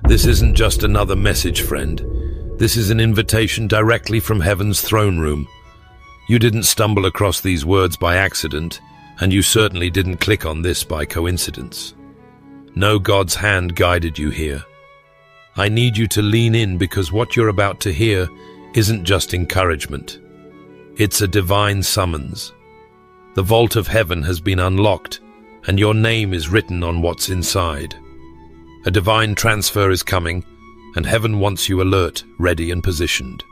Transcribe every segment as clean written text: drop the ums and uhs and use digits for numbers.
This isn't just another message, friend. This is an invitation directly from heaven's throne room. You didn't stumble across these words by accident, and you certainly didn't click on this by coincidence. No, God's hand guided you here. I need you to lean in because what you're about to hear isn't just encouragement. It's a divine summons. The vault of heaven has been unlocked, and your name is written on what's inside. A divine transfer is coming, and heaven wants you alert, ready, and positioned.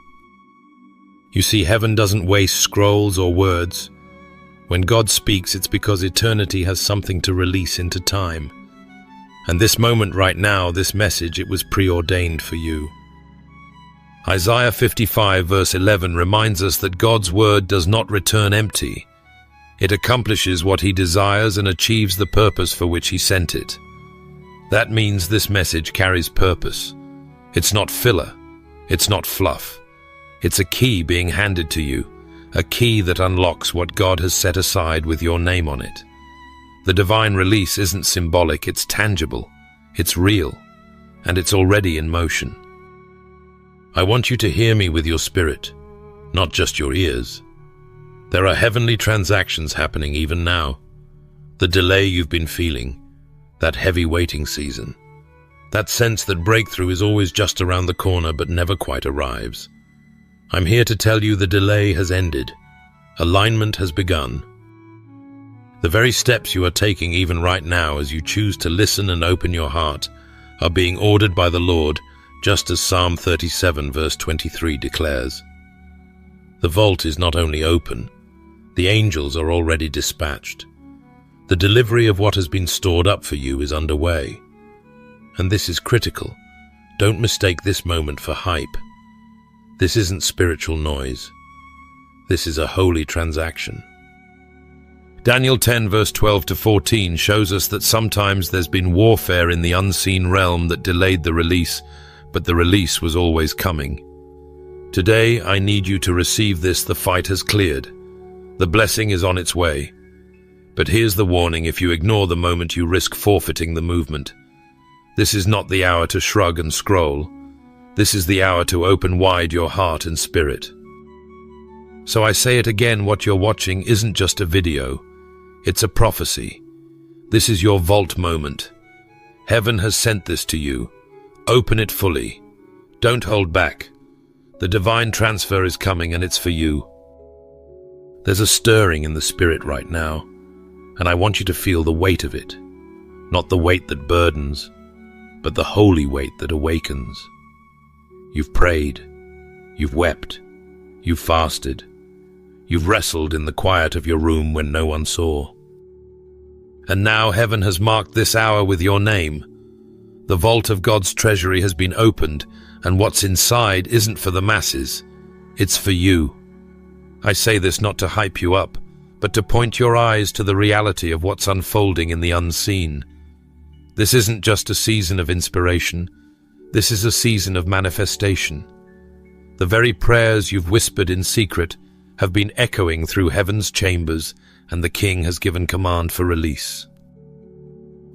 You see, heaven doesn't waste scrolls or words. When God speaks, it's because eternity has something to release into time. And this moment right now, this message, it was preordained for you. Isaiah 55 verse 11 reminds us that God's word does not return empty. It accomplishes what he desires and achieves the purpose for which he sent it. That means this message carries purpose. It's not filler. It's not fluff. It's a key being handed to you, a key that unlocks what God has set aside with your name on it. The divine release isn't symbolic, it's tangible, it's real, and it's already in motion. I want you to hear me with your spirit, not just your ears. There are heavenly transactions happening even now. The delay you've been feeling, that heavy waiting season, that sense that breakthrough is always just around the corner but never quite arrives. I'm here to tell you the delay has ended. Alignment has begun. The very steps you are taking even right now as you choose to listen and open your heart are being ordered by the Lord, just as Psalm 37 verse 23 declares. The vault is not only open, the angels are already dispatched. The delivery of what has been stored up for you is underway. And this is critical. Don't mistake this moment for hype. This isn't spiritual noise. This is a holy transaction. Daniel 10 verse 12 to 14 shows us that sometimes there's been warfare in the unseen realm that delayed the release, but the release was always coming. Today, I need you to receive this. The fight has cleared. The blessing is on its way. But here's the warning: if you ignore the moment, you risk forfeiting the movement. This is not the hour to shrug and scroll. This is the hour to open wide your heart and spirit. So I say it again, what you're watching isn't just a video. It's a prophecy. This is your vault moment. Heaven has sent this to you. Open it fully. Don't hold back. The divine transfer is coming, and it's for you. There's a stirring in the spirit right now, and I want you to feel the weight of it. Not the weight that burdens, but the holy weight that awakens. You've prayed. You've wept. You've fasted. You've wrestled in the quiet of your room when no one saw. And now heaven has marked this hour with your name. The vault of God's treasury has been opened, and what's inside isn't for the masses. It's for you. I say this not to hype you up, but to point your eyes to the reality of what's unfolding in the unseen. This isn't just a season of inspiration. This is a season of manifestation. The very prayers you've whispered in secret have been echoing through heaven's chambers, and the King has given command for release.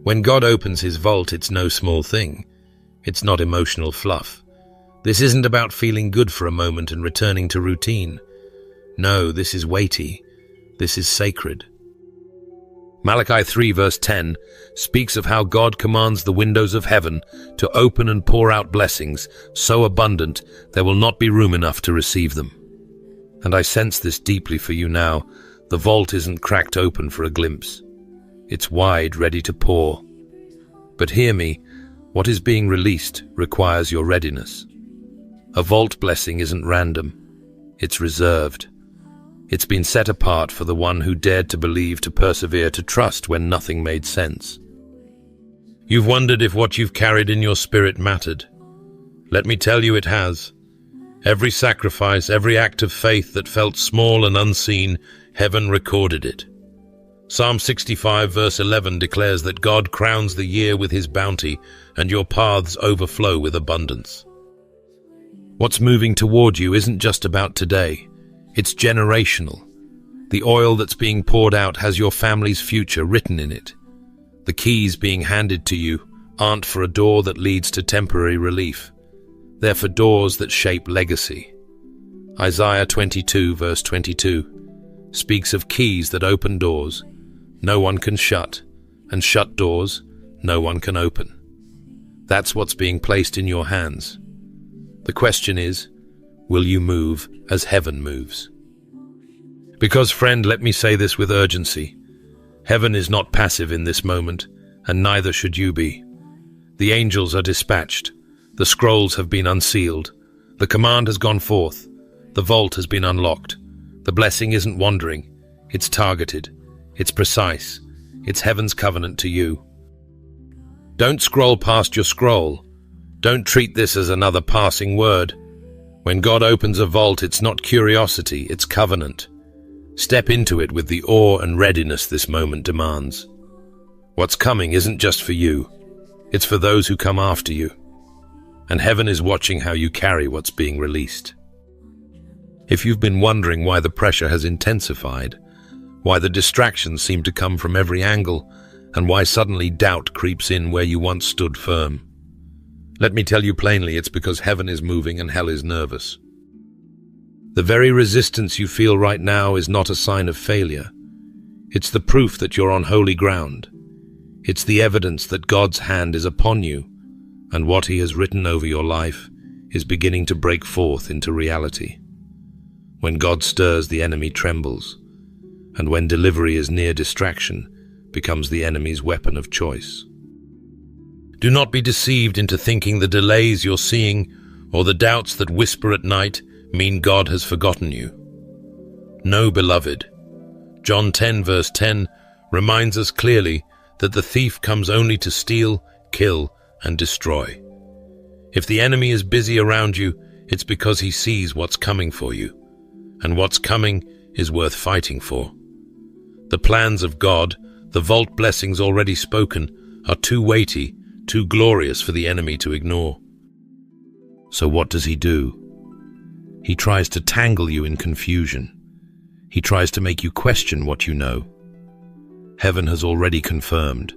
When God opens his vault, it's no small thing. It's not emotional fluff. This isn't about feeling good for a moment and returning to routine. No, this is weighty. This is sacred. Malachi 3 verse 10 speaks of how God commands the windows of heaven to open and pour out blessings so abundant there will not be room enough to receive them. And I sense this deeply for you now. The vault isn't cracked open for a glimpse. It's wide, ready to pour. But hear me, what is being released requires your readiness. A vault blessing isn't random. It's reserved. It's been set apart for the one who dared to believe, to persevere, to trust when nothing made sense. You've wondered if what you've carried in your spirit mattered. Let me tell you, it has. Every sacrifice, every act of faith that felt small and unseen, heaven recorded it. Psalm 65 verse 11 declares that God crowns the year with his bounty, and your paths overflow with abundance. What's moving toward you isn't just about today. It's generational. The oil that's being poured out has your family's future written in it. The keys being handed to you aren't for a door that leads to temporary relief. They're for doors that shape legacy. Isaiah 22 verse 22 speaks of keys that open doors no one can shut, and shut doors no one can open. That's what's being placed in your hands. The question is, will you move as heaven moves? Because, friend, let me say this with urgency. Heaven is not passive in this moment, and neither should you be. The angels are dispatched. The scrolls have been unsealed. The command has gone forth. The vault has been unlocked. The blessing isn't wandering. It's targeted. It's precise. It's heaven's covenant to you. Don't scroll past your scroll. Don't treat this as another passing word. When God opens a vault, it's not curiosity, it's covenant. Step into it with the awe and readiness this moment demands. What's coming isn't just for you. It's for those who come after you. And heaven is watching how you carry what's being released. If you've been wondering why the pressure has intensified, why the distractions seem to come from every angle, and why suddenly doubt creeps in where you once stood firm, let me tell you plainly, it's because heaven is moving and hell is nervous. The very resistance you feel right now is not a sign of failure. It's the proof that you're on holy ground. It's the evidence that God's hand is upon you, and what He has written over your life is beginning to break forth into reality. When God stirs, the enemy trembles, and when delivery is near, distraction becomes the enemy's weapon of choice. Do not be deceived into thinking the delays you're seeing or the doubts that whisper at night mean God has forgotten you. No, beloved. John 10 verse 10 reminds us clearly that the thief comes only to steal, kill, and destroy. If the enemy is busy around you, it's because he sees what's coming for you, and what's coming is worth fighting for. The plans of God, the vault blessings already spoken, are too weighty, too glorious for the enemy to ignore. So what does he do? He tries to tangle you in confusion. He tries to make you question what you know. Heaven has already confirmed.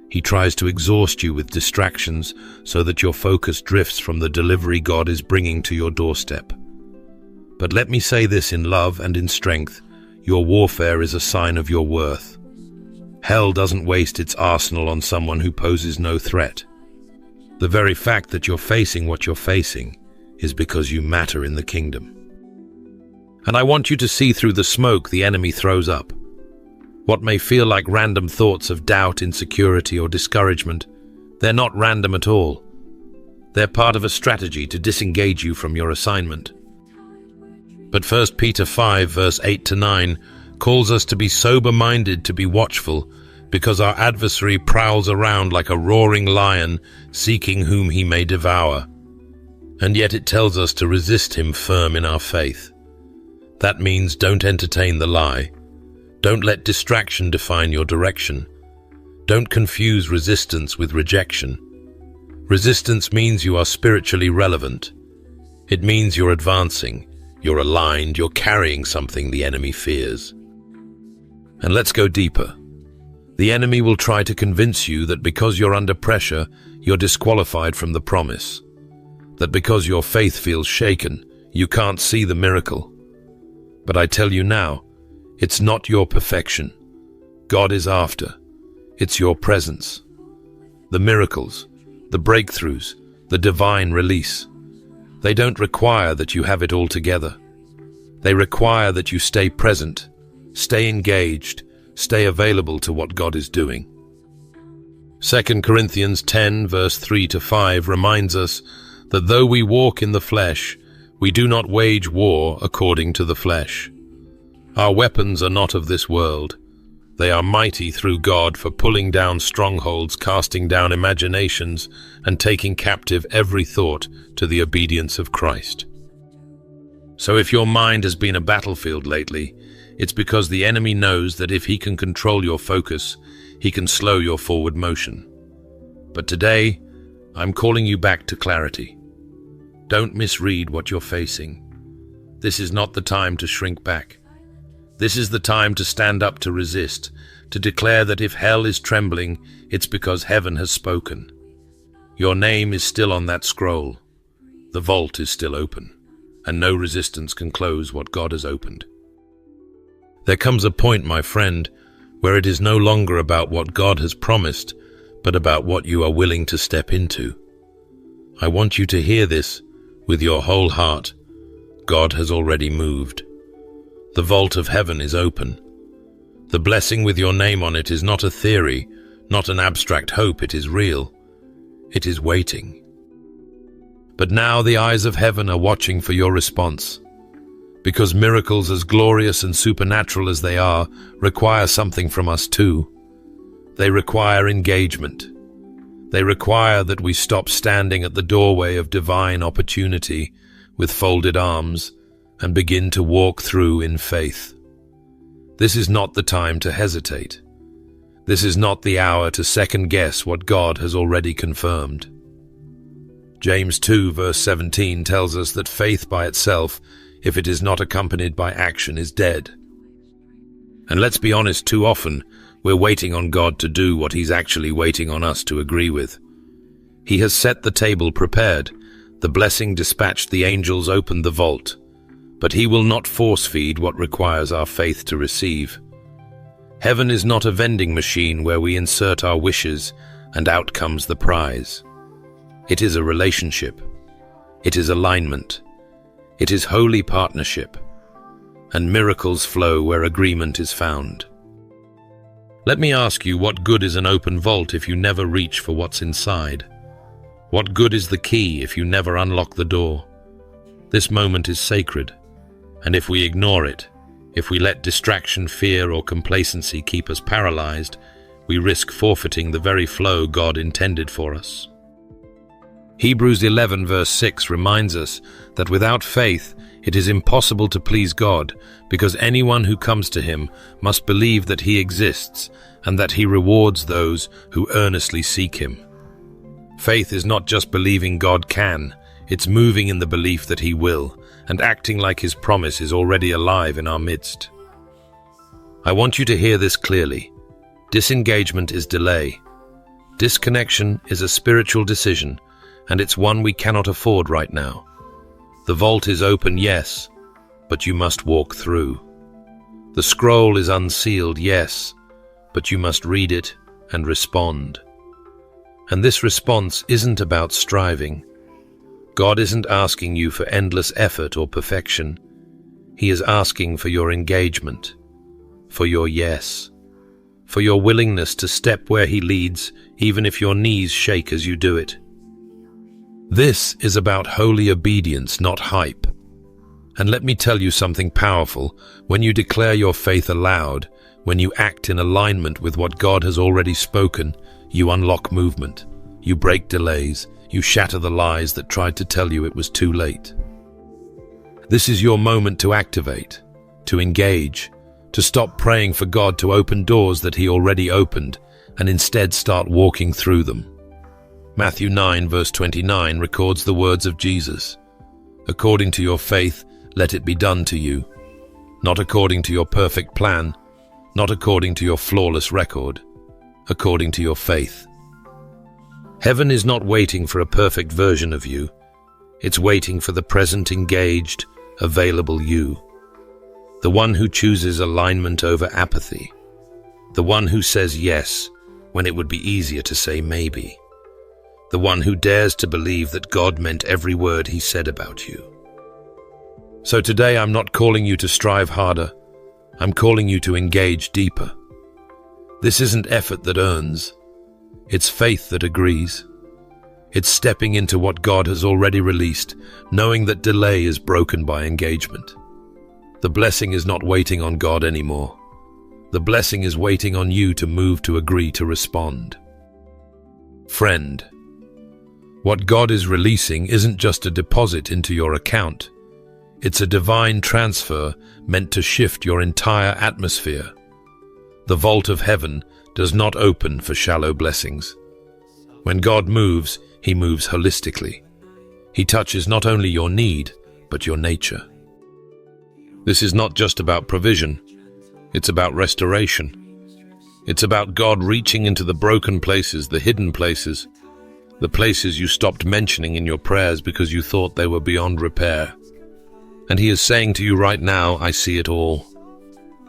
He tries to exhaust you with distractions so that your focus drifts from the delivery God is bringing to your doorstep. But let me say this in love and in strength, your warfare is a sign of your worth. Hell doesn't waste its arsenal on someone who poses no threat. The very fact that you're facing what you're facing is because you matter in the kingdom. And I want you to see through the smoke the enemy throws up. What may feel like random thoughts of doubt, insecurity, or discouragement, they're not random at all. They're part of a strategy to disengage you from your assignment. But 1 Peter 5 verse 8 to 9 calls us to be sober-minded, to be watchful, because our adversary prowls around like a roaring lion, seeking whom he may devour. And yet it tells us to resist him firm in our faith. That means don't entertain the lie. Don't let distraction define your direction. Don't confuse resistance with rejection. Resistance means you are spiritually relevant. It means you're advancing, you're aligned, you're carrying something the enemy fears. And let's go deeper. The enemy will try to convince you that because you're under pressure, you're disqualified from the promise. That because your faith feels shaken, you can't see the miracle. But I tell you now, it's not your perfection. God is after. It's your presence. The miracles, the breakthroughs, the divine release. They don't require that you have it all together. They require that you stay present, stay engaged, stay available to what God is doing. 2 Corinthians 10 verse 3 to 5 reminds us that though we walk in the flesh, we do not wage war according to the flesh. Our weapons are not of this world. They are mighty through God for pulling down strongholds, casting down imaginations, and taking captive every thought to the obedience of Christ. So if your mind has been a battlefield lately, it's because the enemy knows that if he can control your focus, he can slow your forward motion. But today, I'm calling you back to clarity. Don't misread what you're facing. This is not the time to shrink back. This is the time to stand up, to resist, to declare that if hell is trembling, it's because heaven has spoken. Your name is still on that scroll. The vault is still open, and no resistance can close what God has opened. There comes a point, my friend, where it is no longer about what God has promised, but about what you are willing to step into. I want you to hear this with your whole heart. God has already moved. The vault of heaven is open. The blessing with your name on it is not a theory, not an abstract hope, it is real. It is waiting. But now the eyes of heaven are watching for your response, because miracles, as glorious and supernatural as they are, require something from us too. They require engagement. They require that we stop standing at the doorway of divine opportunity with folded arms and begin to walk through in faith. This is not the time to hesitate. This is not the hour to second-guess what God has already confirmed. James 2 verse 17 tells us that faith by itself, if it is not accompanied by action, is dead. And let's be honest, too often we're waiting on God to do what He's actually waiting on us to agree with. He has set the table prepared, the blessing dispatched, the angels opened the vault, but He will not force-feed what requires our faith to receive. Heaven is not a vending machine where we insert our wishes and out comes the prize. It is a relationship. It is alignment. It is holy partnership. And miracles flow where agreement is found. Let me ask you, what good is an open vault if you never reach for what's inside? What good is the key if you never unlock the door? This moment is sacred, and if we ignore it, if we let distraction, fear, or complacency keep us paralyzed, we risk forfeiting the very flow God intended for us. Hebrews 11 verse 6 reminds us that without faith it is impossible to please God, because anyone who comes to Him must believe that He exists and that He rewards those who earnestly seek Him. Faith is not just believing God can, it's moving in the belief that He will, and acting like His promise is already alive in our midst. I want you to hear this clearly. Disengagement is delay. Disconnection is a spiritual decision, and it's one we cannot afford right now. The vault is open, yes, but you must walk through. The scroll is unsealed, yes, but you must read it and respond. And this response isn't about striving. God isn't asking you for endless effort or perfection. He is asking for your engagement, for your yes, for your willingness to step where He leads, even if your knees shake as you do it. This is about holy obedience, not hype. And let me tell you something powerful. When you declare your faith aloud, when you act in alignment with what God has already spoken, you unlock movement. You break delays. You shatter the lies that tried to tell you it was too late. This is your moment to activate, to engage, to stop praying for God to open doors that He already opened, and instead start walking through them. Matthew 9 verse 29 records the words of Jesus. According to your faith, let it be done to you. Not according to your perfect plan, not according to your flawless record, according to your faith. Heaven is not waiting for a perfect version of you. It's waiting for the present, engaged, available you. The one who chooses alignment over apathy. The one who says yes when it would be easier to say maybe. The one who dares to believe that God meant every word He said about you. So today I'm not calling you to strive harder. I'm calling you to engage deeper. This isn't effort that earns. It's faith that agrees. It's stepping into what God has already released, knowing that delay is broken by engagement. The blessing is not waiting on God anymore. The blessing is waiting on you to move, to agree, to respond. Friend, what God is releasing isn't just a deposit into your account. It's a divine transfer meant to shift your entire atmosphere. The vault of heaven does not open for shallow blessings. When God moves, He moves holistically. He touches not only your need, but your nature. This is not just about provision. It's about restoration. It's about God reaching into the broken places, the hidden places, the places you stopped mentioning in your prayers because you thought they were beyond repair. And he is saying to you right now, I see it all,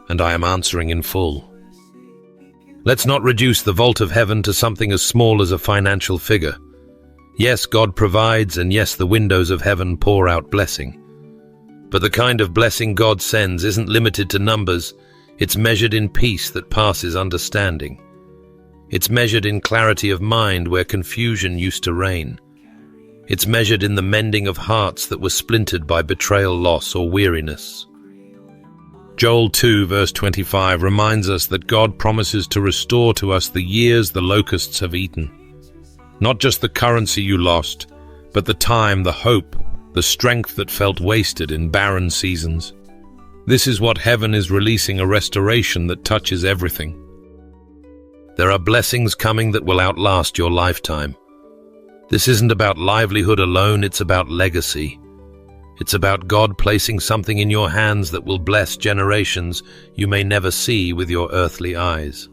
and I am answering in full. Let's not reduce the vault of heaven to something as small as a financial figure. Yes, God provides, and yes, the windows of heaven pour out blessing. But the kind of blessing God sends isn't limited to numbers. It's measured in peace that passes understanding. It's measured in clarity of mind where confusion used to reign. It's measured in the mending of hearts that were splintered by betrayal, loss, or weariness. Joel 2 verse 25 reminds us that God promises to restore to us the years the locusts have eaten. Not just the currency you lost, but the time, the hope, the strength that felt wasted in barren seasons. This is what heaven is releasing, a restoration that touches everything. There are blessings coming that will outlast your lifetime. This isn't about livelihood alone, it's about legacy. It's about God placing something in your hands that will bless generations you may never see with your earthly eyes.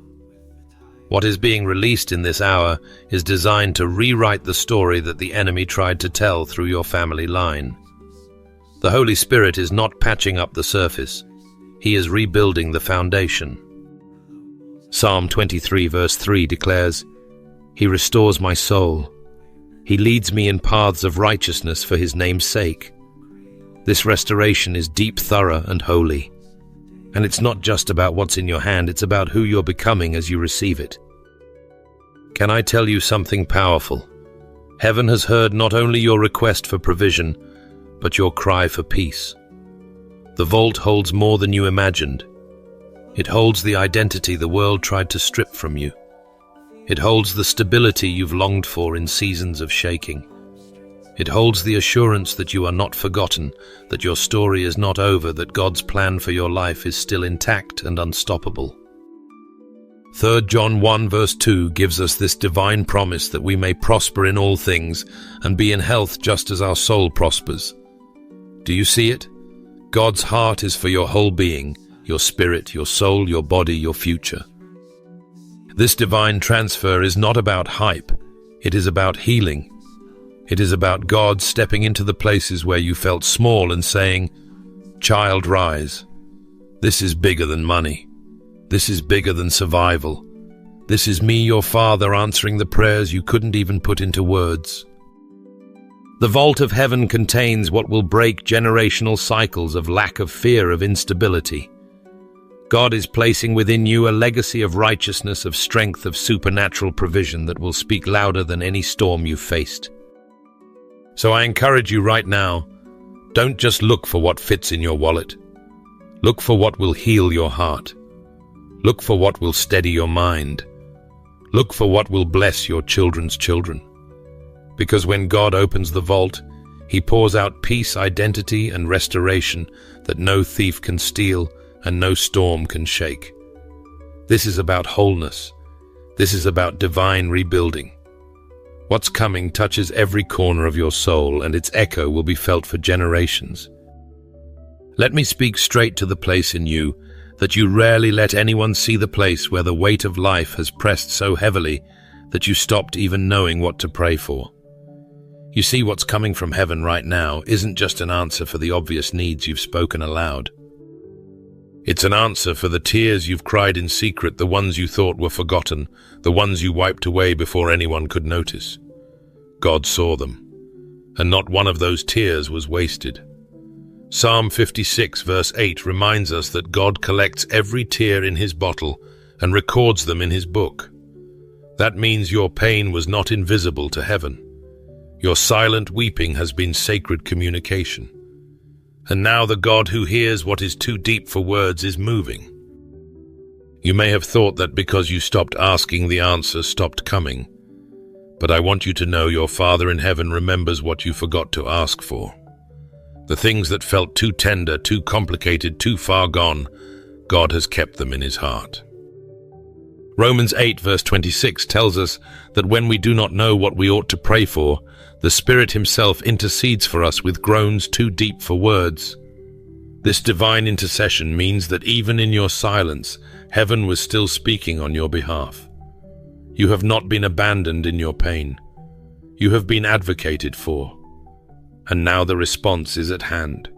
What is being released in this hour is designed to rewrite the story that the enemy tried to tell through your family line. The Holy Spirit is not patching up the surface. He is rebuilding the foundation. Psalm 23 verse 3 declares, He restores my soul. He leads me in paths of righteousness for His name's sake. This restoration is deep, thorough, and holy. And it's not just about what's in your hand, it's about who you're becoming as you receive it. Can I tell you something powerful? Heaven has heard not only your request for provision, but your cry for peace. The vault holds more than you imagined. It holds the identity the world tried to strip from you. It holds the stability you've longed for in seasons of shaking. It holds the assurance that you are not forgotten, that your story is not over, that God's plan for your life is still intact and unstoppable. 3 John 1 verse 2 gives us this divine promise that we may prosper in all things and be in health just as our soul prospers. Do you see it? God's heart is for your whole being, your spirit, your soul, your body, your future. This divine transfer is not about hype. It is about healing. It is about God stepping into the places where you felt small and saying, Child, rise. This is bigger than money. This is bigger than survival. This is me, your Father, answering the prayers you couldn't even put into words. The vault of heaven contains what will break generational cycles of lack, of fear, of instability. God is placing within you a legacy of righteousness, of strength, of supernatural provision that will speak louder than any storm you've faced. So I encourage you right now, don't just look for what fits in your wallet. Look for what will heal your heart. Look for what will steady your mind. Look for what will bless your children's children. Because when God opens the vault, He pours out peace, identity, and restoration that no thief can steal and no storm can shake. This is about wholeness. This is about divine rebuilding. What's coming touches every corner of your soul, and its echo will be felt for generations. Let me speak straight to the place in you that you rarely let anyone see, the place where the weight of life has pressed so heavily that you stopped even knowing what to pray for. You see, what's coming from heaven right now isn't just an answer for the obvious needs you've spoken aloud. It's an answer for the tears you've cried in secret, the ones you thought were forgotten, the ones you wiped away before anyone could notice. God saw them, and not one of those tears was wasted. Psalm 56 verse 8 reminds us that God collects every tear in His bottle and records them in His book. That means your pain was not invisible to heaven. Your silent weeping has been sacred communication. And now the God who hears what is too deep for words is moving. You may have thought that because you stopped asking, the answers stopped coming. But I want you to know your Father in heaven remembers what you forgot to ask for. The things that felt too tender, too complicated, too far gone, God has kept them in His heart. Romans 8 verse 26 tells us that when we do not know what we ought to pray for, the Spirit Himself intercedes for us with groans too deep for words. This divine intercession means that even in your silence, heaven was still speaking on your behalf. You have not been abandoned in your pain. You have been advocated for, and now the response is at hand.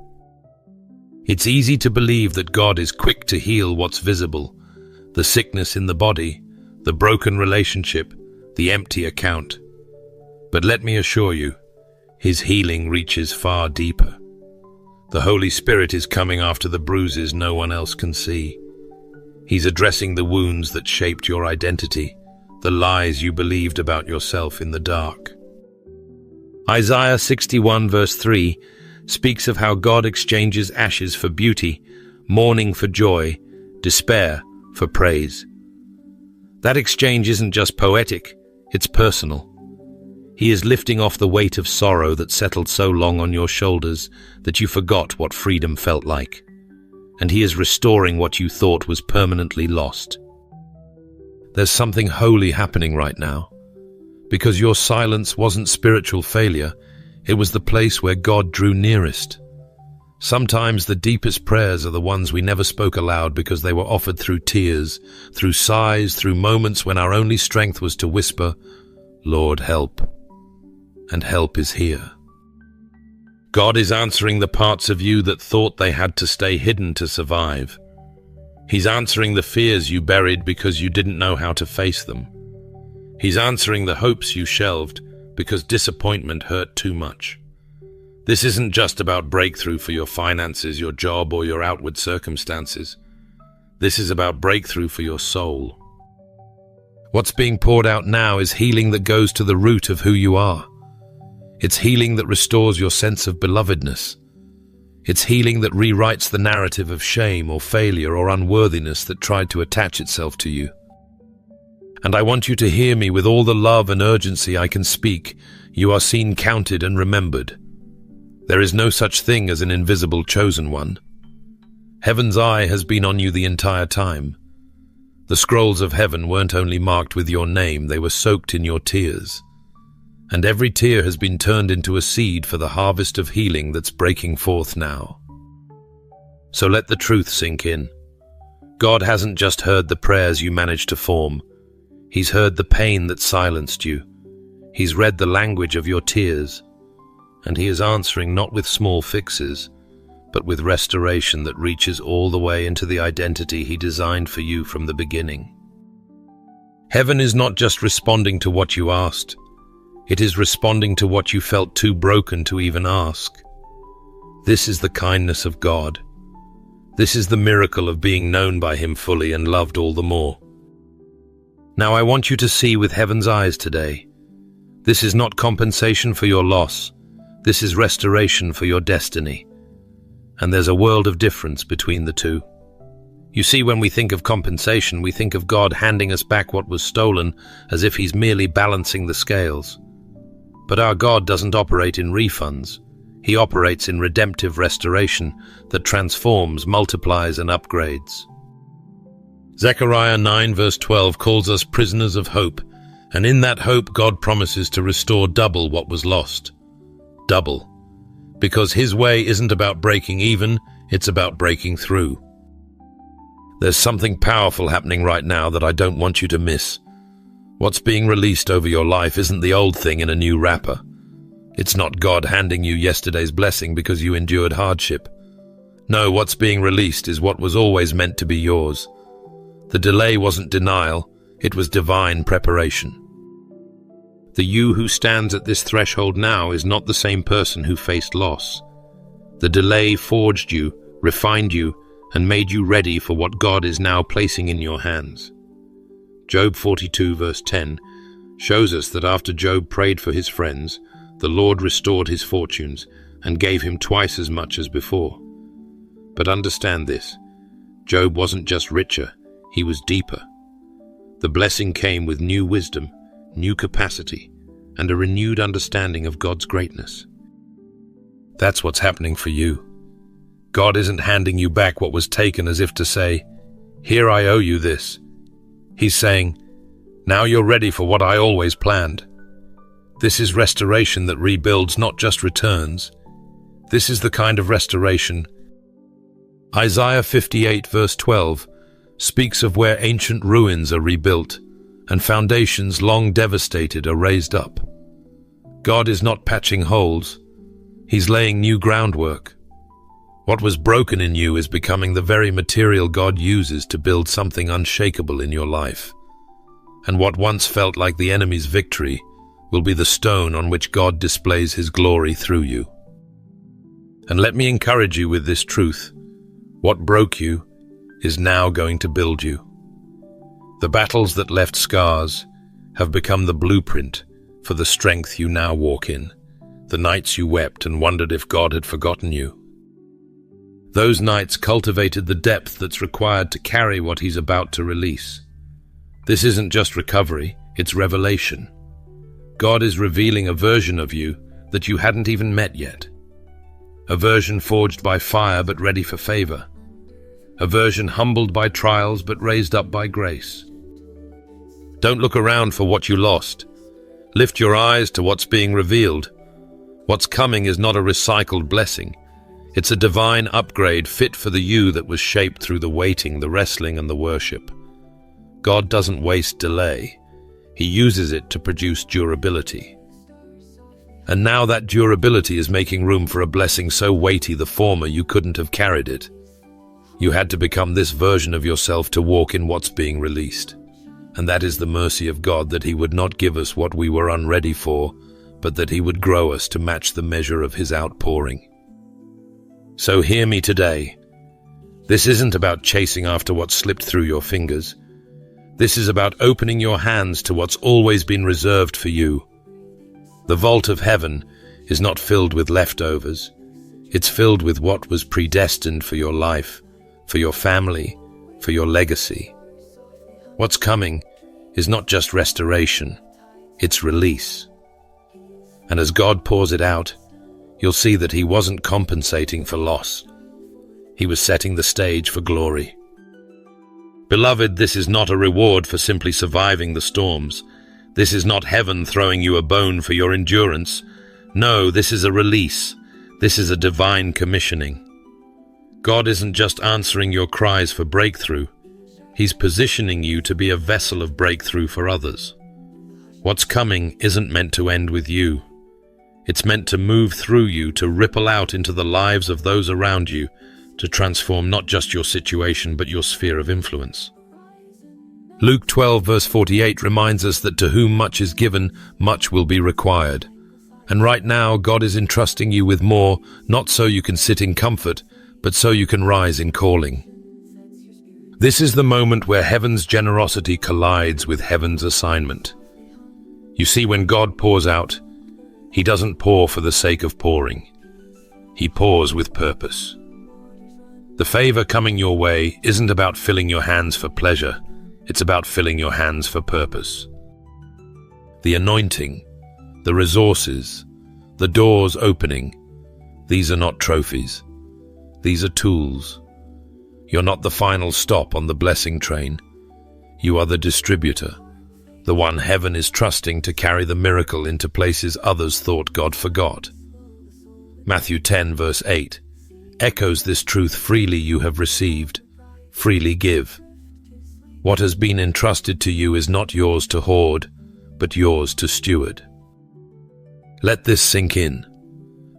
It's easy to believe that God is quick to heal what's visible, the sickness in the body, the broken relationship, the empty account. But let me assure you, His healing reaches far deeper. The Holy Spirit is coming after the bruises no one else can see. He's addressing the wounds that shaped your identity, the lies you believed about yourself in the dark. Isaiah 61 verse 3 speaks of how God exchanges ashes for beauty, mourning for joy, despair for praise. That exchange isn't just poetic, it's personal. He is lifting off the weight of sorrow that settled so long on your shoulders that you forgot what freedom felt like. And He is restoring what you thought was permanently lost. There's something holy happening right now, because your silence wasn't spiritual failure, it was the place where God drew nearest. Sometimes the deepest prayers are the ones we never spoke aloud because they were offered through tears, through sighs, through moments when our only strength was to whisper, "Lord, help." And help is here. God is answering the parts of you that thought they had to stay hidden to survive. He's answering the fears you buried because you didn't know how to face them. He's answering the hopes you shelved because disappointment hurt too much. This isn't just about breakthrough for your finances, your job, or your outward circumstances. This is about breakthrough for your soul. What's being poured out now is healing that goes to the root of who you are. It's healing that restores your sense of belovedness. It's healing that rewrites the narrative of shame or failure or unworthiness that tried to attach itself to you. And I want you to hear me with all the love and urgency I can speak. You are seen, counted, and remembered. There is no such thing as an invisible chosen one. Heaven's eye has been on you the entire time. The scrolls of heaven weren't only marked with your name, they were soaked in your tears. And every tear has been turned into a seed for the harvest of healing that's breaking forth now. So let the truth sink in. God hasn't just heard the prayers you managed to form. He's heard the pain that silenced you. He's read the language of your tears. And He is answering not with small fixes, but with restoration that reaches all the way into the identity He designed for you from the beginning. Heaven is not just responding to what you asked. It is responding to what you felt too broken to even ask. This is the kindness of God. This is the miracle of being known by Him fully and loved all the more. Now I want you to see with heaven's eyes today. This is not compensation for your loss. This is restoration for your destiny. And there's a world of difference between the two. You see, when we think of compensation, we think of God handing us back what was stolen as if He's merely balancing the scales. But our God doesn't operate in refunds. He operates in redemptive restoration that transforms, multiplies, and upgrades. Zechariah 9 verse 12 calls us prisoners of hope, and in that hope God promises to restore double what was lost. Double. Because His way isn't about breaking even, it's about breaking through. There's something powerful happening right now that I don't want you to miss. What's being released over your life isn't the old thing in a new wrapper. It's not God handing you yesterday's blessing because you endured hardship. No, what's being released is what was always meant to be yours. The delay wasn't denial, it was divine preparation. The you who stands at this threshold now is not the same person who faced loss. The delay forged you, refined you, and made you ready for what God is now placing in your hands. Job 42 verse 10 shows us that after Job prayed for his friends, the Lord restored his fortunes and gave him twice as much as before. But understand this, Job wasn't just richer, he was deeper. The blessing came with new wisdom, new capacity, and a renewed understanding of God's greatness. That's what's happening for you. God isn't handing you back what was taken as if to say, "Here, I owe you this." He's saying, "Now you're ready for what I always planned." This is restoration that rebuilds, not just returns. This is the kind of restoration. Isaiah 58 verse 12 speaks of where ancient ruins are rebuilt and foundations long devastated are raised up. God is not patching holes. He's laying new groundwork. What was broken in you is becoming the very material God uses to build something unshakable in your life. And what once felt like the enemy's victory will be the stone on which God displays his glory through you. And let me encourage you with this truth. What broke you is now going to build you. The battles that left scars have become the blueprint for the strength you now walk in, the nights you wept and wondered if God had forgotten you. Those nights cultivated the depth that's required to carry what he's about to release. This isn't just recovery, it's revelation. God is revealing a version of you that you hadn't even met yet. A version forged by fire but ready for favor. A version humbled by trials but raised up by grace. Don't look around for what you lost. Lift your eyes to what's being revealed. What's coming is not a recycled blessing. It's a divine upgrade fit for the you that was shaped through the waiting, the wrestling, and the worship. God doesn't waste delay. He uses it to produce durability. And now that durability is making room for a blessing so weighty the former you couldn't have carried it. You had to become this version of yourself to walk in what's being released. And that is the mercy of God, that he would not give us what we were unready for, but that he would grow us to match the measure of his outpouring. So hear me today. This isn't about chasing after what slipped through your fingers. This is about opening your hands to what's always been reserved for you. The vault of heaven is not filled with leftovers. It's filled with what was predestined for your life, for your family, for your legacy. What's coming is not just restoration, it's release. And as God pours it out, you'll see that he wasn't compensating for loss. He was setting the stage for glory. Beloved, this is not a reward for simply surviving the storms. This is not heaven throwing you a bone for your endurance. No, this is a release. This is a divine commissioning. God isn't just answering your cries for breakthrough. He's positioning you to be a vessel of breakthrough for others. What's coming isn't meant to end with you. It's meant to move through you, to ripple out into the lives of those around you, to transform not just your situation, but your sphere of influence. Luke 12 verse 48 reminds us that to whom much is given, much will be required. And right now, God is entrusting you with more, not so you can sit in comfort, but so you can rise in calling. This is the moment where heaven's generosity collides with heaven's assignment. You see, when God pours out, he doesn't pour for the sake of pouring. He pours with purpose. The favor coming your way isn't about filling your hands for pleasure. It's about filling your hands for purpose. The anointing, the resources, the doors opening, these are not trophies. These are tools. You're not the final stop on the blessing train. You are the distributor, the one heaven is trusting to carry the miracle into places others thought God forgot. Matthew 10 verse 8 echoes this truth: freely you have received, freely give. What has been entrusted to you is not yours to hoard, but yours to steward. Let this sink in.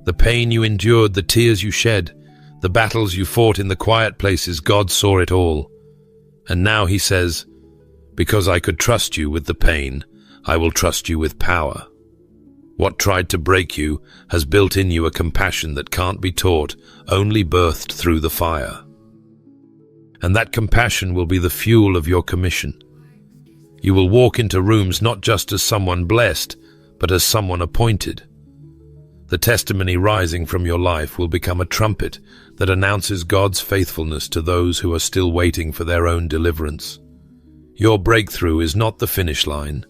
The pain you endured, the tears you shed, the battles you fought in the quiet places, God saw it all. And now he says, because I could trust you with the pain, I will trust you with power. What tried to break you has built in you a compassion that can't be taught, only birthed through the fire. And that compassion will be the fuel of your commission. You will walk into rooms not just as someone blessed, but as someone appointed. The testimony rising from your life will become a trumpet that announces God's faithfulness to those who are still waiting for their own deliverance. Your breakthrough is not the finish line.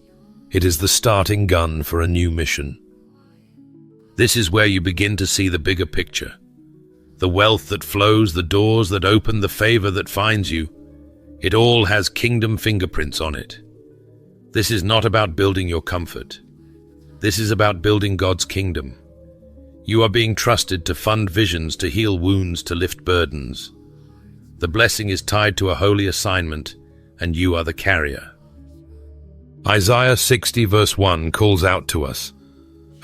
It is the starting gun for a new mission. This is where you begin to see the bigger picture. The wealth that flows, the doors that open, the favor that finds you. It all has kingdom fingerprints on it. This is not about building your comfort. This is about building God's kingdom. You are being trusted to fund visions, to heal wounds, to lift burdens. The blessing is tied to a holy assignment, and you are the carrier. Isaiah 60 verse 1 calls out to us,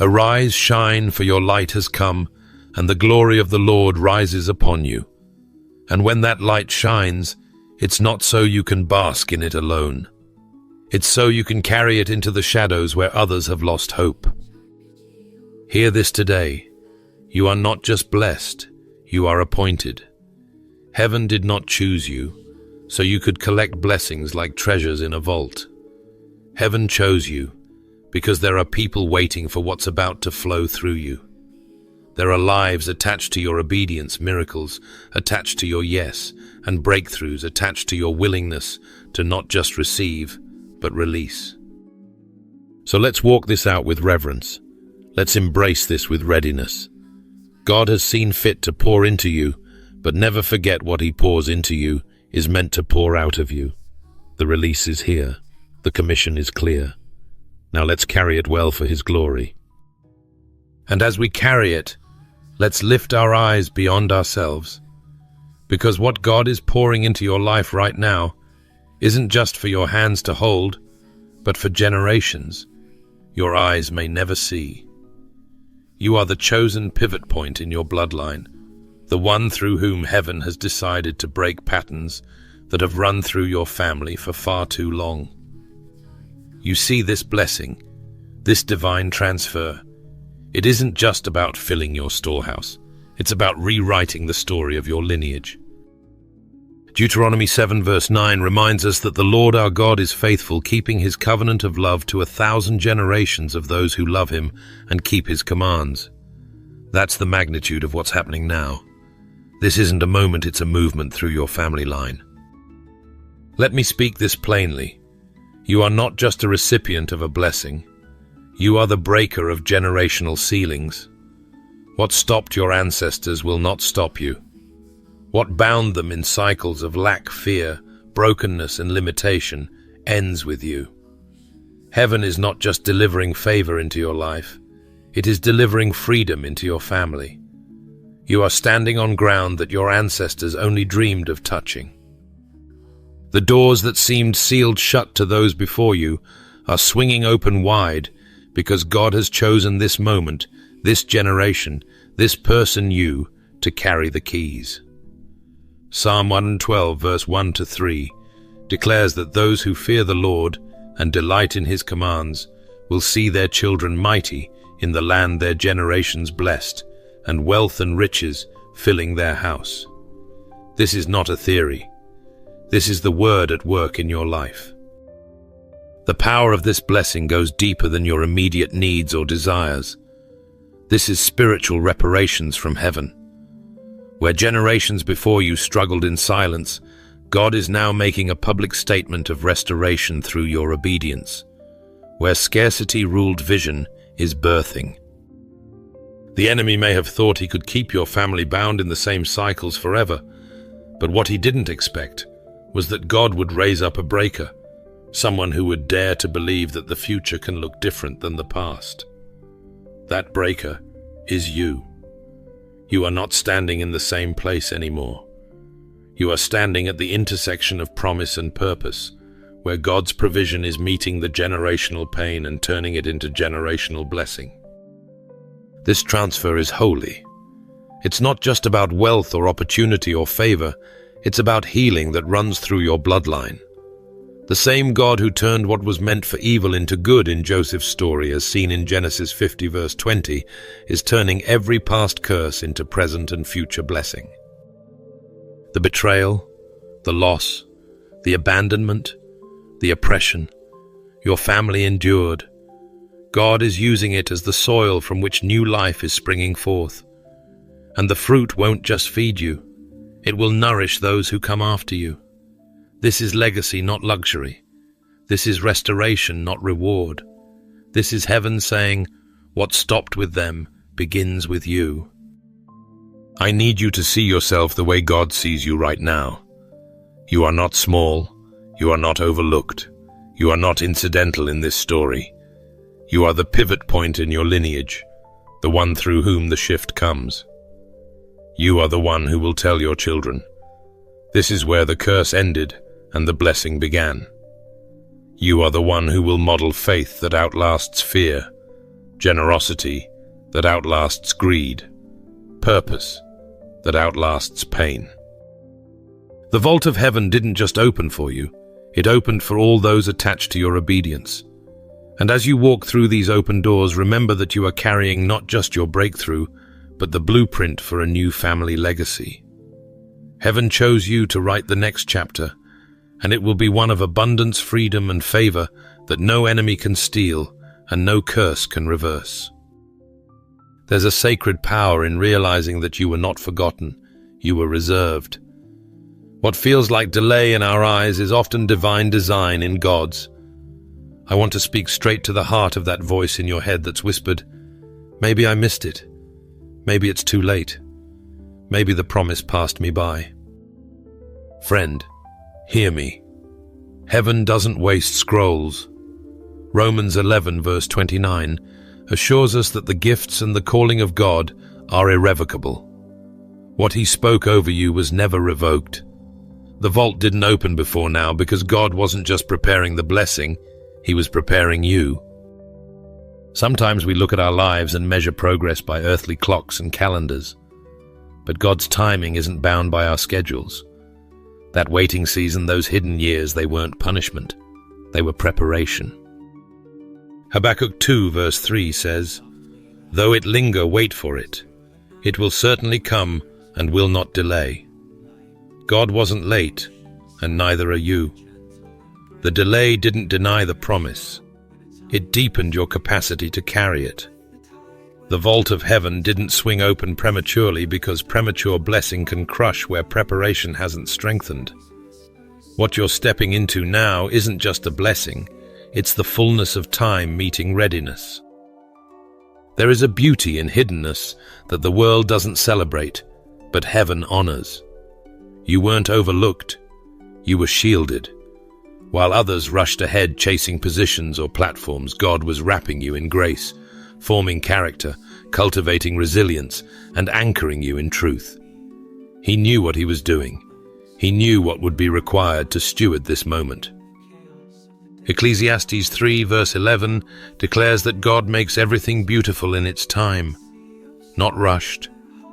Arise, shine, for your light has come, and the glory of the Lord rises upon you. And when that light shines, it's not so you can bask in it alone. It's so you can carry it into the shadows where others have lost hope. Hear this today. You are not just blessed, you are appointed. Heaven did not choose you, so you could collect blessings like treasures in a vault. Heaven chose you because there are people waiting for what's about to flow through you. There are lives attached to your obedience, miracles attached to your yes, and breakthroughs attached to your willingness to not just receive, but release. So let's walk this out with reverence. Let's embrace this with readiness. God has seen fit to pour into you, but never forget what He pours into you is meant to pour out of you. The release is here. The commission is clear. Now let's carry it well for His glory. And as we carry it, let's lift our eyes beyond ourselves. Because what God is pouring into your life right now isn't just for your hands to hold, but for generations your eyes may never see. You are the chosen pivot point in your bloodline, the one through whom heaven has decided to break patterns that have run through your family for far too long. You see this blessing, this divine transfer. It isn't just about filling your storehouse. It's about rewriting the story of your lineage. Deuteronomy 7 verse 9 reminds us that the Lord our God is faithful, keeping His covenant of love to 1,000 generations of those who love Him and keep His commands. That's the magnitude of what's happening now. This isn't a moment, it's a movement through your family line. Let me speak this plainly. You are not just a recipient of a blessing. You are the breaker of generational ceilings. What stopped your ancestors will not stop you. What bound them in cycles of lack, fear, brokenness, and limitation ends with you. Heaven is not just delivering favor into your life. It is delivering freedom into your family. You are standing on ground that your ancestors only dreamed of touching. The doors that seemed sealed shut to those before you are swinging open wide because God has chosen this moment, this generation, this person, you, to carry the keys. Psalm 112 verse 1 to 3 declares that those who fear the Lord and delight in His commands will see their children mighty in the land, their generations blessed, and wealth and riches filling their house. This is not a theory. This is the word at work in your life. The power of this blessing goes deeper than your immediate needs or desires. This is spiritual reparations from heaven. Where generations before you struggled in silence, God is now making a public statement of restoration through your obedience. Where scarcity ruled vision is birthing. The enemy may have thought he could keep your family bound in the same cycles forever, but what he didn't expect was that God would raise up a breaker, someone who would dare to believe that the future can look different than the past. That breaker is you. You are not standing in the same place anymore. You are standing at the intersection of promise and purpose, where God's provision is meeting the generational pain and turning it into generational blessing. This transfer is holy. It's not just about wealth or opportunity or favor. It's about healing that runs through your bloodline. The same God who turned what was meant for evil into good in Joseph's story, as seen in Genesis 50 verse 20, is turning every past curse into present and future blessing. The betrayal, the loss, the abandonment, the oppression your family endured, God is using it as the soil from which new life is springing forth. And the fruit won't just feed you. It will nourish those who come after you. This is legacy, not luxury. This is restoration, not reward. This is heaven saying, what stopped with them begins with you. I need you to see yourself the way God sees you right now. You are not small. You are not overlooked. You are not incidental in this story. You are the pivot point in your lineage, the one through whom the shift comes. You are the one who will tell your children, this is where the curse ended and the blessing began. You are the one who will model faith that outlasts fear, generosity that outlasts greed, purpose that outlasts pain. The vault of heaven didn't just open for you, it opened for all those attached to your obedience. And as you walk through these open doors, remember that you are carrying not just your breakthrough, but the blueprint for a new family legacy. Heaven chose you to write the next chapter, and it will be one of abundance, freedom, and favor that no enemy can steal and no curse can reverse. There's a sacred power in realizing that you were not forgotten, you were reserved. What feels like delay in our eyes is often divine design in God's. I want to speak straight to the heart of that voice in your head that's whispered, maybe I missed it. Maybe it's too late. Maybe the promise passed me by. Friend, hear me. Heaven doesn't waste scrolls. Romans 11 verse 29 assures us that the gifts and the calling of God are irrevocable. What he spoke over you was never revoked. The vault didn't open before now because God wasn't just preparing the blessing, he was preparing you. Sometimes we look at our lives and measure progress by earthly clocks and calendars. But God's timing isn't bound by our schedules. That waiting season, those hidden years, they weren't punishment. They were preparation. Habakkuk 2 verse 3 says, "Though it linger, wait for it. It will certainly come and will not delay." God wasn't late, and neither are you. The delay didn't deny the promise. It deepened your capacity to carry it. The vault of heaven didn't swing open prematurely because premature blessing can crush where preparation hasn't strengthened. What you're stepping into now isn't just a blessing, it's the fullness of time meeting readiness. There is a beauty in hiddenness that the world doesn't celebrate, but heaven honors. You weren't overlooked, you were shielded. While others rushed ahead chasing positions or platforms, God was wrapping you in grace, forming character, cultivating resilience, and anchoring you in truth. He knew what he was doing. He knew what would be required to steward this moment. Ecclesiastes 3 verse 11 declares that God makes everything beautiful in its time. Not rushed,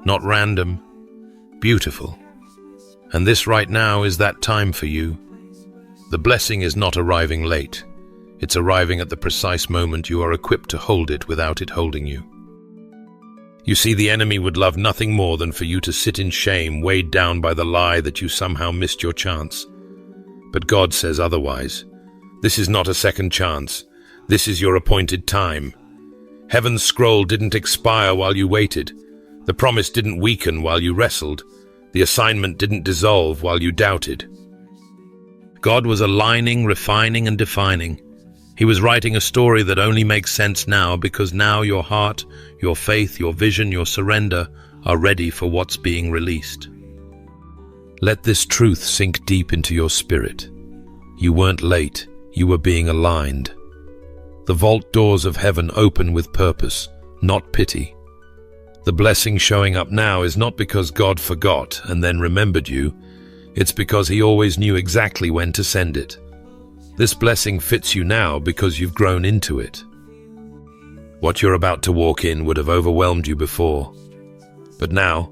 not random, beautiful. And this right now is that time for you. The blessing is not arriving late. It's arriving at the precise moment you are equipped to hold it without it holding you. You see, the enemy would love nothing more than for you to sit in shame, weighed down by the lie that you somehow missed your chance. But God says otherwise. This is not a second chance. This is your appointed time. Heaven's scroll didn't expire while you waited. The promise didn't weaken while you wrestled. The assignment didn't dissolve while you doubted. God was aligning, refining, and defining. He was writing a story that only makes sense now because now your heart, your faith, your vision, your surrender are ready for what's being released. Let this truth sink deep into your spirit. You weren't late, you were being aligned. The vault doors of heaven open with purpose, not pity. The blessing showing up now is not because God forgot and then remembered you. It's because he always knew exactly when to send it. This blessing fits you now because you've grown into it. What you're about to walk in would have overwhelmed you before. But now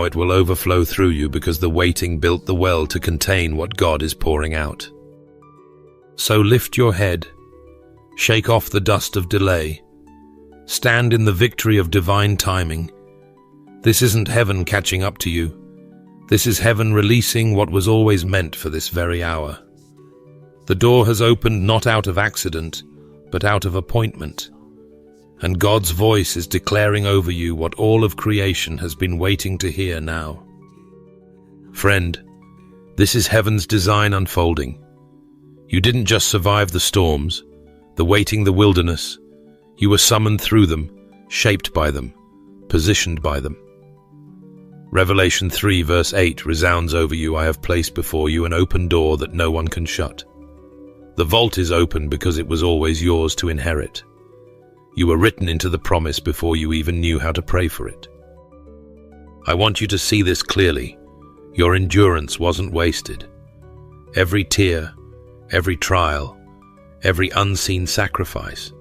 it will overflow through you because the waiting built the well to contain what God is pouring out. So lift your head, shake off the dust of delay, stand in the victory of divine timing. This isn't heaven catching up to you. This is heaven releasing what was always meant for this very hour. The door has opened not out of accident, but out of appointment. And God's voice is declaring over you what all of creation has been waiting to hear now. Friend, this is heaven's design unfolding. You didn't just survive the storms, the waiting, the wilderness. You were summoned through them, shaped by them, positioned by them. Revelation 3 verse 8 resounds over you. I have placed before you an open door that no one can shut. The vault is open because it was always yours to inherit. You were written into the promise before you even knew how to pray for it. I want you to see this clearly. Your endurance wasn't wasted. Every tear, every trial, every unseen sacrifice,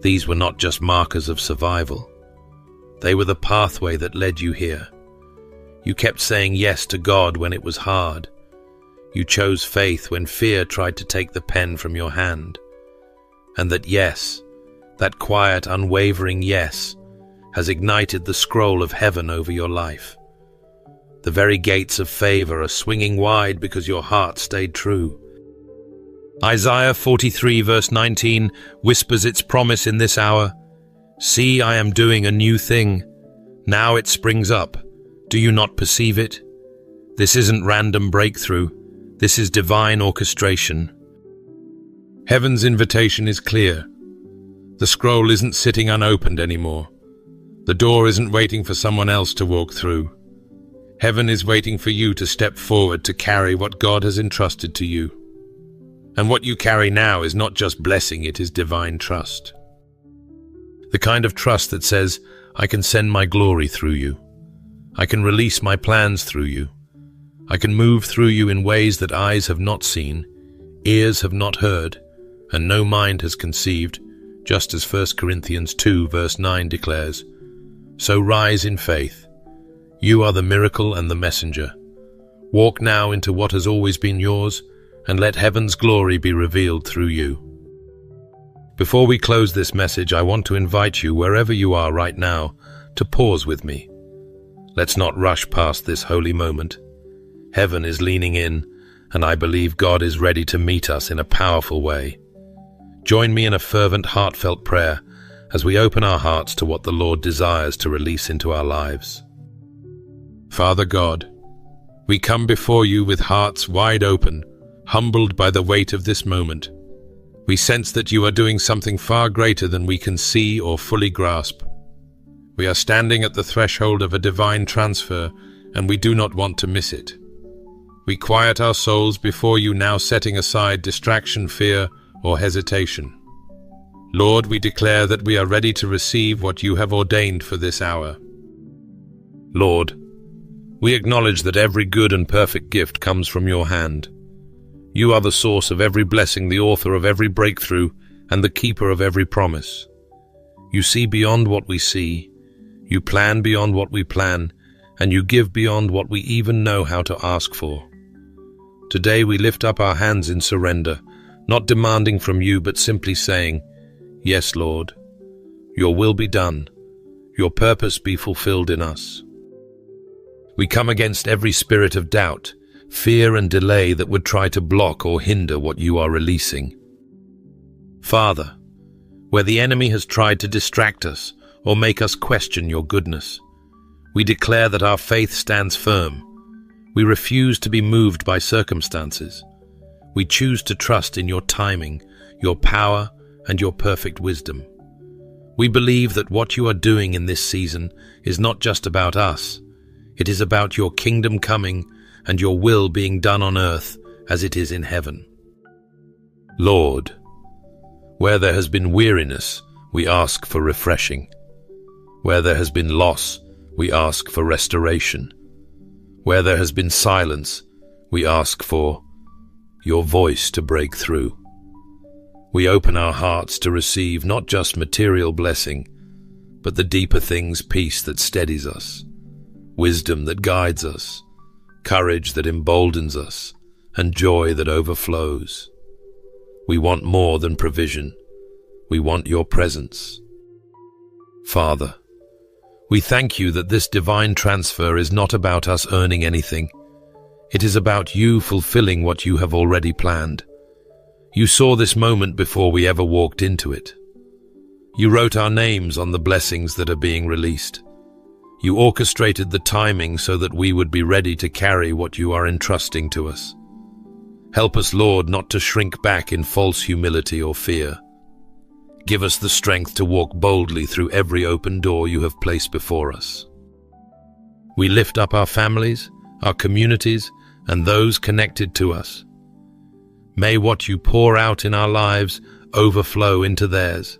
These were not just markers of survival. They were the pathway that led you here. You kept saying yes to God when it was hard. You chose faith when fear tried to take the pen from your hand. And that yes, that quiet, unwavering yes, has ignited the scroll of heaven over your life. The very gates of favor are swinging wide because your heart stayed true. Isaiah 43 verse 19 whispers its promise in this hour. See, I am doing a new thing. Now it springs up. Do you not perceive it? This isn't random breakthrough. This is divine orchestration. Heaven's invitation is clear. The scroll isn't sitting unopened anymore. The door isn't waiting for someone else to walk through. Heaven is waiting for you to step forward to carry what God has entrusted to you. And what you carry now is not just blessing, it is divine trust. The kind of trust that says, I can send my glory through you. I can release my plans through you. I can move through you in ways that eyes have not seen, ears have not heard, and no mind has conceived, just as 1 Corinthians 2 verse 9 declares. So rise in faith. You are the miracle and the messenger. Walk now into what has always been yours, and let heaven's glory be revealed through you. Before we close this message, I want to invite you, wherever you are right now, to pause with me. Let's not rush past this holy moment. Heaven is leaning in, and I believe God is ready to meet us in a powerful way. Join me in a fervent, heartfelt prayer as we open our hearts to what the Lord desires to release into our lives. Father God, we come before you with hearts wide open, humbled by the weight of this moment. We sense that you are doing something far greater than we can see or fully grasp. We are standing at the threshold of a divine transfer, and we do not want to miss it. We quiet our souls before you now, setting aside distraction, fear, or hesitation. Lord, we declare that we are ready to receive what you have ordained for this hour. Lord, we acknowledge that every good and perfect gift comes from your hand. You are the source of every blessing, the author of every breakthrough, and the keeper of every promise. You see beyond what we see, you plan beyond what we plan, and you give beyond what we even know how to ask for. Today we lift up our hands in surrender, not demanding from you, but simply saying, Yes, Lord, your will be done, your purpose be fulfilled in us. We come against every spirit of doubt, fear and delay that would try to block or hinder what you are releasing. Father, where the enemy has tried to distract us or make us question your goodness, we declare that our faith stands firm. We refuse to be moved by circumstances. We choose to trust in your timing, your power, and your perfect wisdom. We believe that what you are doing in this season is not just about us. It is about your kingdom coming and your will being done on earth as it is in heaven. Lord, where there has been weariness, we ask for refreshing. Where there has been loss, we ask for restoration. Where there has been silence, we ask for your voice to break through. We open our hearts to receive not just material blessing, but the deeper things, peace that steadies us, wisdom that guides us, courage that emboldens us, and joy that overflows. We want more than provision. We want your presence. Father, we thank you that this divine transfer is not about us earning anything. It is about you fulfilling what you have already planned. You saw this moment before we ever walked into it. You wrote our names on the blessings that are being released. You orchestrated the timing so that we would be ready to carry what you are entrusting to us. Help us, Lord, not to shrink back in false humility or fear. Give us the strength to walk boldly through every open door you have placed before us. We lift up our families, our communities, and those connected to us. May what you pour out in our lives overflow into theirs.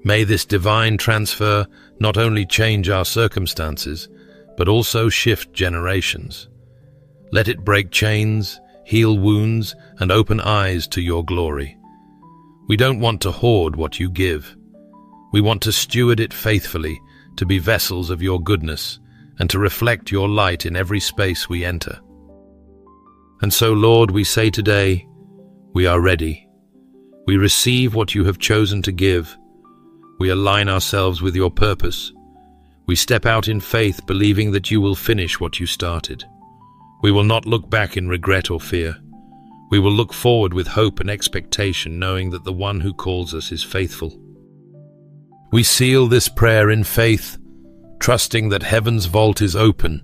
May this divine transfer not only change our circumstances, but also shift generations. Let it break chains, heal wounds, and open eyes to your glory. We don't want to hoard what you give. We want to steward it faithfully, to be vessels of your goodness, and to reflect your light in every space we enter. And so, Lord, we say today, we are ready. We receive what you have chosen to give. We align ourselves with your purpose. We step out in faith, believing that you will finish what you started. We will not look back in regret or fear. We will look forward with hope and expectation, knowing that the one who calls us is faithful. We seal this prayer in faith, trusting that heaven's vault is open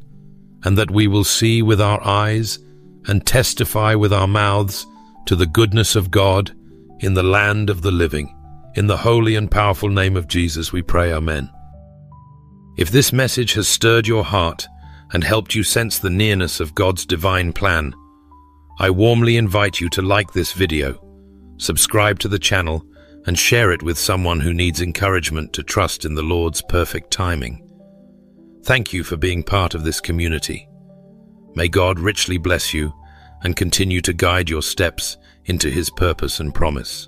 and that we will see with our eyes and testify with our mouths to the goodness of God in the land of the living. In the holy and powerful name of Jesus we pray, Amen. If this message has stirred your heart and helped you sense the nearness of God's divine plan, I warmly invite you to like this video, subscribe to the channel, and share it with someone who needs encouragement to trust in the Lord's perfect timing. Thank you for being part of this community. May God richly bless you and continue to guide your steps into His purpose and promise.